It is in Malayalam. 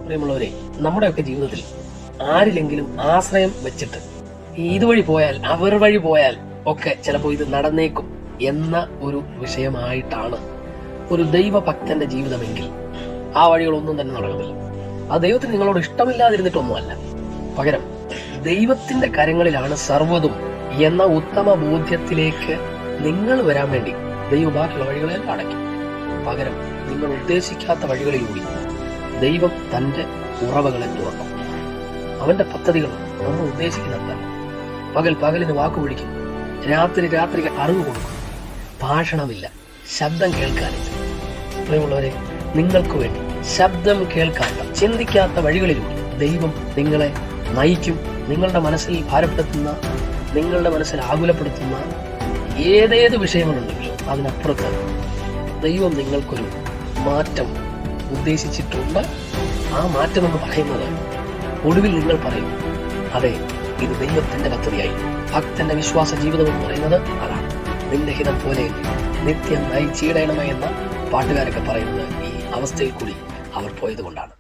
പ്രിയമുള്ളവരെ, നമ്മുടെയൊക്കെ ജീവിതത്തിൽ ആരിലെങ്കിലും ആശ്രയം വെച്ചിട്ട് ഇതുവഴി പോയാൽ അവർ വഴി പോയാൽ ഒക്കെ ചിലപ്പോൾ ഇത് നടന്നേക്കും എന്ന ഒരു വിഷയമായിട്ടാണ് ഒരു ദൈവഭക്തന്റെ ജീവിതമെങ്കിൽ ആ വഴികളൊന്നും തന്നെ നടക്കുന്നില്ല. ആ ദൈവത്തിന് നിങ്ങളോട് ഇഷ്ടമില്ലാതിരുന്നിട്ടൊന്നുമല്ല, പകരം ദൈവത്തിന്റെ കരങ്ങളിലാണ് സർവ്വതും എന്ന ഉത്തമ ബോധ്യത്തിലേക്ക് നിങ്ങൾ വരാൻ വേണ്ടി ദൈവം ബാക്കിയുള്ള വഴികളെല്ലാം അടയ്ക്കും. പകരം നിങ്ങൾ ഉദ്ദേശിക്കാത്ത വഴികളിലൂടെ ദൈവം തന്റെ ഉറവകളെ തുറക്കും. അവന്റെ പദ്ധതികൾ നമ്മൾ ഉദ്ദേശിക്കുന്നില്ല. പകലിന് വാക്കുപിടിക്കും, രാത്രിക്ക് അറിവ് കൊടുക്കും. ഭാഷണമില്ല, ശബ്ദം കേൾക്കാനില്ല. പ്രിയമുള്ളവരെ, നിങ്ങൾക്ക് വേണ്ടി ശബ്ദം കേൾക്കാത്ത, ചിന്തിക്കാത്ത വഴികളിലൂടെ ദൈവം നിങ്ങളെ നയിക്കും. നിങ്ങളുടെ മനസ്സിൽ ഭാരപ്പെടുത്തുന്ന, നിങ്ങളുടെ മനസ്സിൽ ആകുലപ്പെടുത്തുന്ന ഏതേത് വിഷയങ്ങളുണ്ടെങ്കിലും അതിനപ്പുറത്ത് ദൈവം നിങ്ങൾക്കൊരു മാറ്റം ഉദ്ദേശിച്ചിട്ടുണ്ട്. ആ മാറ്റം എന്ന് പറയുന്നത് ഒടുവിൽ നിങ്ങൾ പറയും, അതെ, ഇത് ദൈവത്തിന്റെ പദ്ധതിയായി. ഭക്തന്റെ വിശ്വാസ ജീവിതം എന്ന് പറയുന്നത് അതാണ്. നിന്റെ ഹിതം പോലെ നിത്യം നയിച്ചിടണമേ എന്ന പാട്ടുകാരൊക്കെ പറയുന്നത് ഈ അവസ്ഥയിൽ കൂടി അവർ പോയത് കൊണ്ടാണ്.